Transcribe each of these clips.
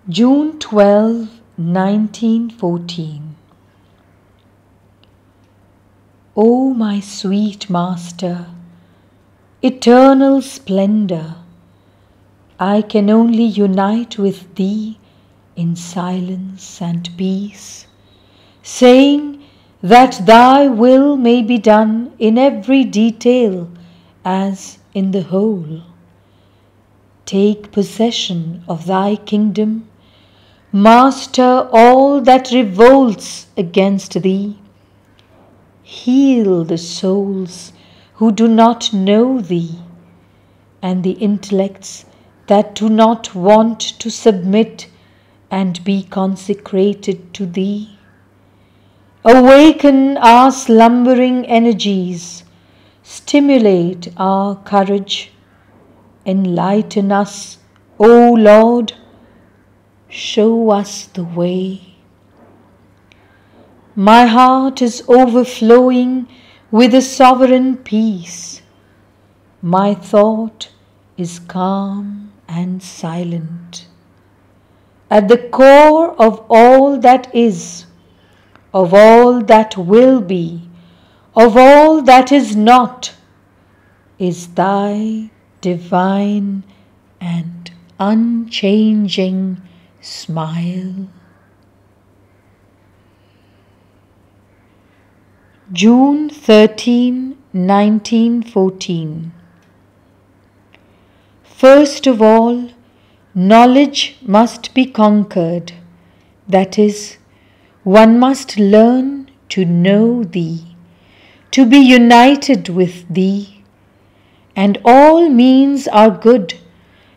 June 12, 1914. O my sweet Master, eternal splendor, I can only unite with Thee in silence and peace, saying that Thy will may be done in every detail as in the whole. Take possession of Thy kingdom, master all that revolts against Thee. Heal the souls who do not know Thee, and the intellects that do not want to submit and be consecrated to Thee. Awaken our slumbering energies, stimulate our courage, enlighten us, O Lord, show us the way. My heart is overflowing with a sovereign peace. My thought is calm and silent. At the core of all that is, of all that will be, of all that is not, is Thy divine and unchanging smile. June 13, 1914. First of all, knowledge must be conquered. That is, one must learn to know Thee, to be united with Thee, and all means are good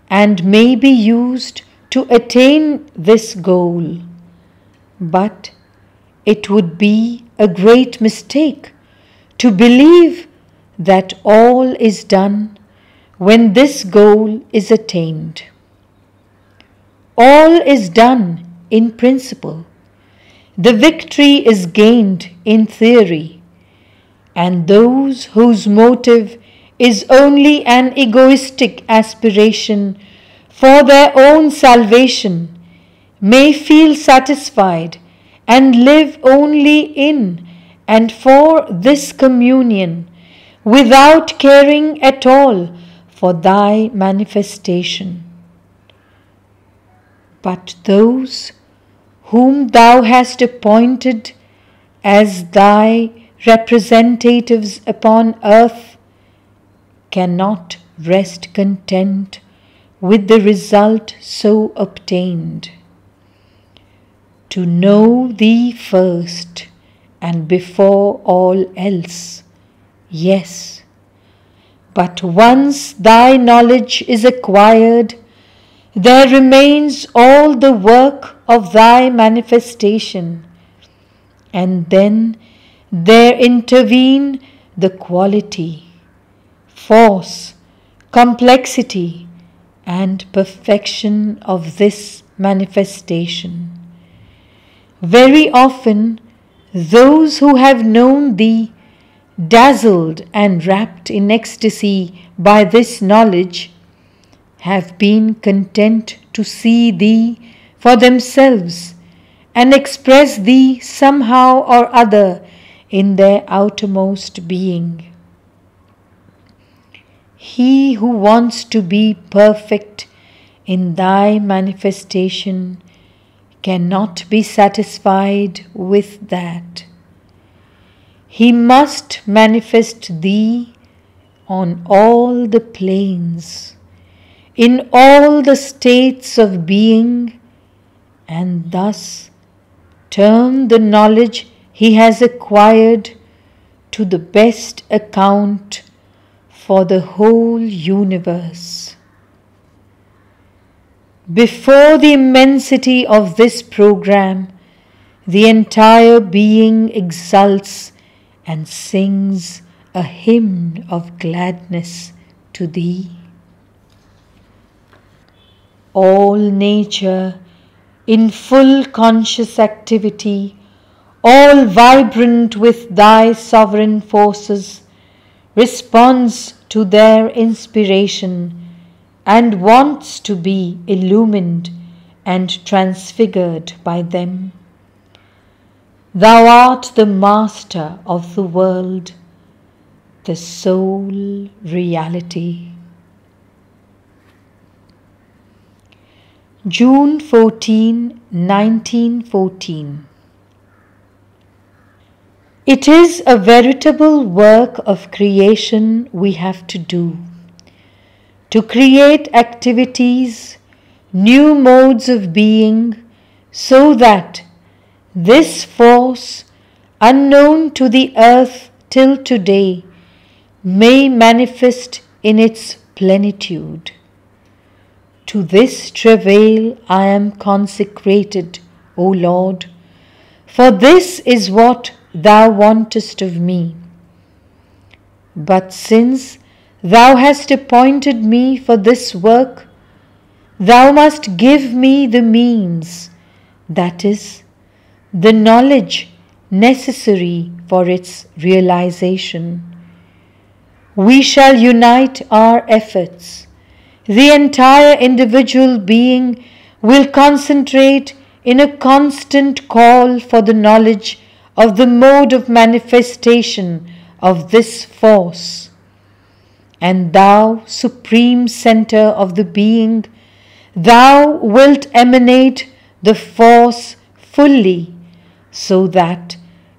and may be used to attain this goal. But it would be a great mistake to believe that all is done when this goal is attained. All is done in principle. The victory is gained in theory, and those whose motive is only an egoistic aspiration for their own salvation may feel satisfied and live only in and for this communion without caring at all for Thy manifestation. But those whom Thou hast appointed as Thy representatives upon earth cannot rest content with the result so obtained. To know Thee first and before all else, yes, but once Thy knowledge is acquired, there remains all the work of Thy manifestation, and then there intervene the quality, force, complexity, and perfection of this manifestation. Very often, those who have known Thee, dazzled and wrapped in ecstasy by this knowledge, have been content to see Thee for themselves and express Thee somehow or other in their outermost being. He who wants to be perfect in Thy manifestation cannot be satisfied with that. He must manifest Thee on all the planes, in all the states of being, and thus turn the knowledge he has acquired to the best account for the whole universe. Before the immensity of this program, the entire being exults and sings a hymn of gladness to Thee. All nature in full conscious activity, all vibrant with Thy sovereign forces, responds to their inspiration and wants to be illumined and transfigured by them. Thou art the master of the world, the sole reality. June 14, 1914. It is a veritable work of creation we have to do. To create activities, new modes of being, so that this force, unknown to the earth till today, may manifest in its plenitude. To this travail I am consecrated, O Lord, for this is what Thou wantest of me. But since Thou hast appointed me for this work, Thou must give me the means, that is, the knowledge necessary for its realization. We shall unite our efforts. The entire individual being will concentrate in a constant call for the knowledge of the mode of manifestation of this force. And Thou, Supreme Center of the being, Thou wilt emanate the force fully, so that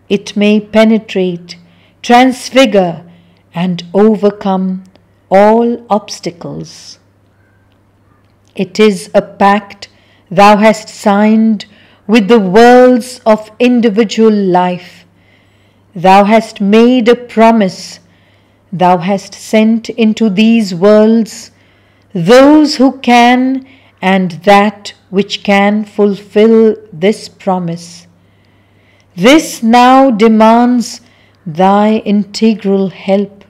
it may penetrate, transfigure, and overcome all obstacles. It is a pact Thou hast signed with the worlds of individual life. Thou hast made a promise. Thou hast sent into these worlds those who can and that which can fulfill this promise. This now demands Thy integral help,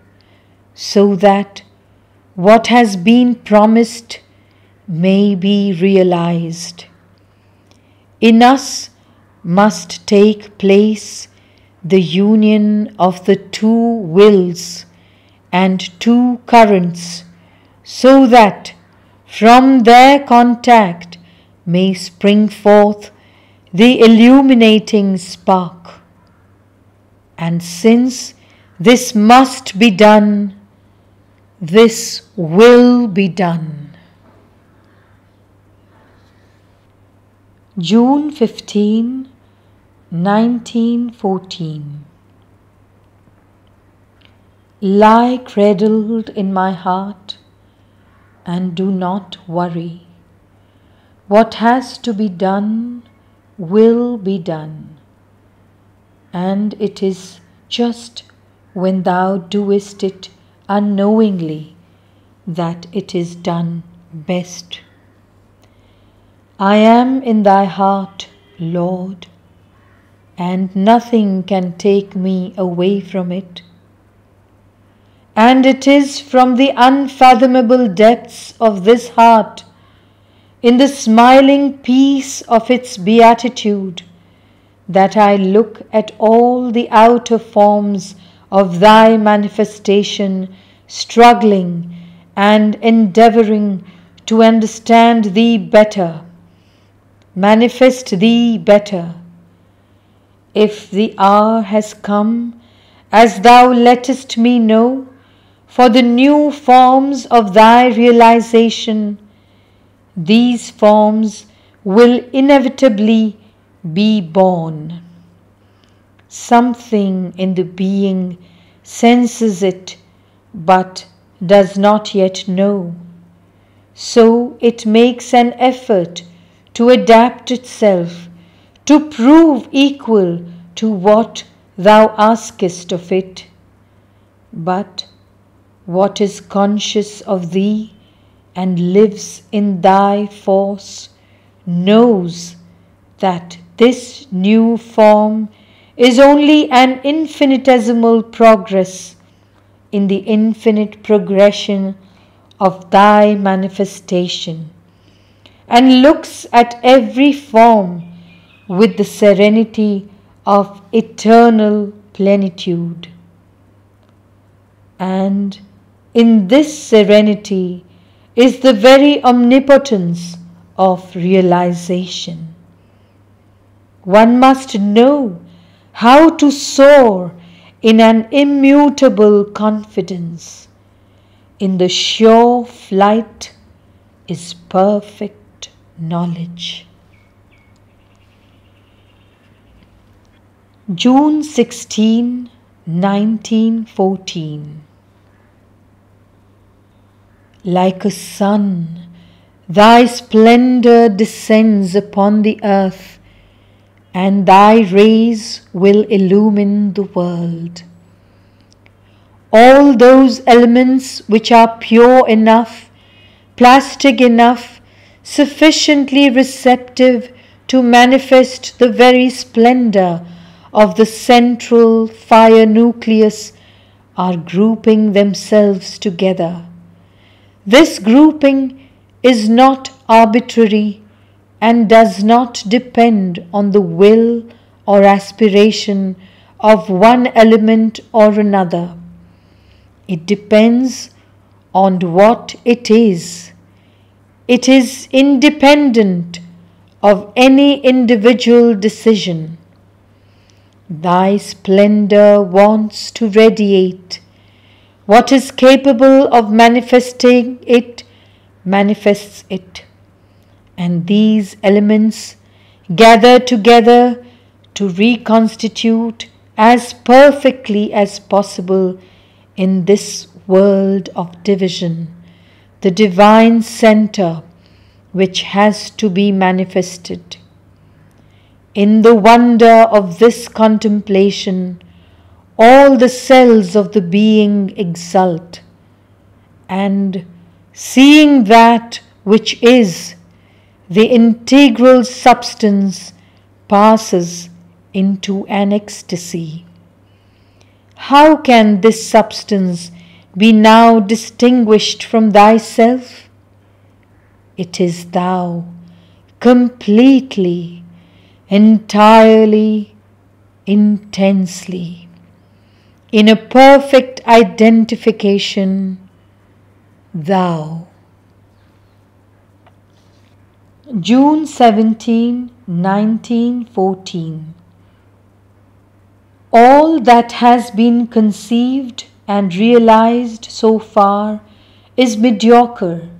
so that what has been promised may be realized. In us must take place the union of the two wills and two currents, so that from their contact may spring forth the illuminating spark. And since this must be done, this will be done. June 15, 1914. Lie cradled in my heart and do not worry. What has to be done will be done, and it is just when Thou doest it unknowingly that it is done best. I am in Thy heart, Lord, and nothing can take me away from it. And it is from the unfathomable depths of this heart, in the smiling peace of its beatitude, that I look at all the outer forms of Thy manifestation, struggling and endeavoring to understand Thee better, manifest Thee better. If the hour has come, as Thou lettest me know, for the new forms of Thy realization, these forms will inevitably be born. Something in the being senses it, but does not yet know. So it makes an effort to adapt itself, to prove equal to what Thou askest of it. But what is conscious of Thee and lives in Thy force knows that this new form is only an infinitesimal progress in the infinite progression of Thy manifestation, and looks at every form with the serenity of eternal plenitude. And in this serenity is the very omnipotence of realization. One must know how to soar in an immutable confidence. In the sure flight is perfect knowledge. June 16, 1914. Like a sun, thy splendor descends upon the earth, and thy rays will illumine the world. All those elements which are pure enough, plastic enough, sufficiently receptive to manifest the very splendor of the central fire nucleus are grouping themselves together. This grouping is not arbitrary and does not depend on the will or aspiration of one element or another. It depends on what it is. It is independent of any individual decision. Thy splendor wants to radiate. What is capable of manifesting it manifests it. And these elements gather together to reconstitute as perfectly as possible in this world of division the divine center which has to be manifested. In the wonder of this contemplation, all the cells of the being exult, and seeing that which is, the integral substance passes into an ecstasy. How can this substance be now distinguished from thyself? It is thou, completely, entirely, intensely, in a perfect identification, thou. June 17, 1914. All that has been conceived and realized so far is mediocre,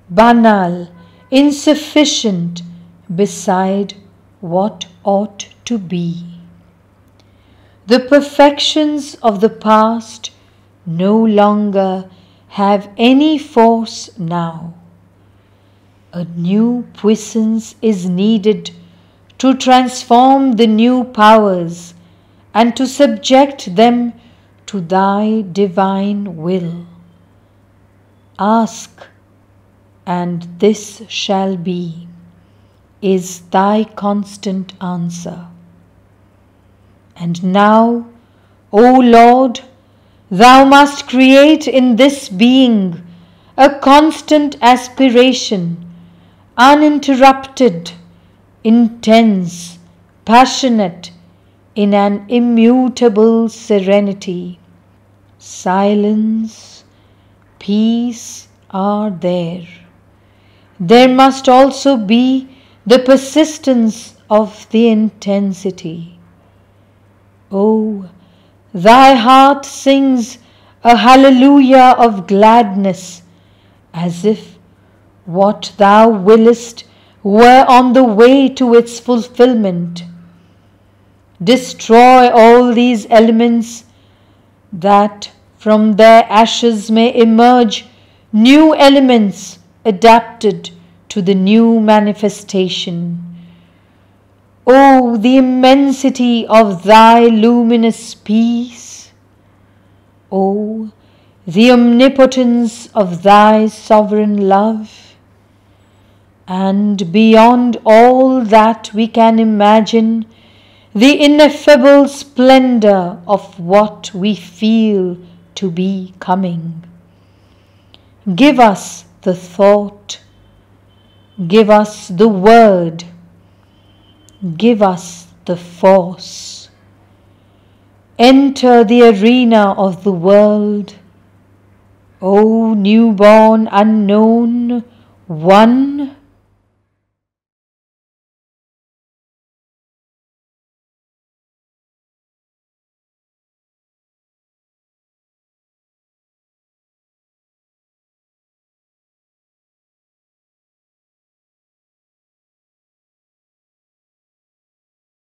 banal, insufficient beside what ought to be. The perfections of the past no longer have any force now. A new puissance is needed to transform the new powers and to subject them to thy divine will. Ask, and this shall be, is thy constant answer. And now, O Lord, thou must create in this being a constant aspiration, uninterrupted, intense, passionate, in an immutable serenity. Silence, peace are there. There must also be the persistence of the intensity. Oh, thy heart sings a hallelujah of gladness, as if what thou willest were on the way to its fulfillment. Destroy all these elements, that from their ashes may emerge new elements adapted to the new manifestation. Oh, the immensity of thy luminous peace! Oh, the omnipotence of thy sovereign love! And beyond all that we can imagine, the ineffable splendor of what we feel to be coming. Give us the thought, give us the word, give us the force. Enter the arena of the world, O newborn unknown one.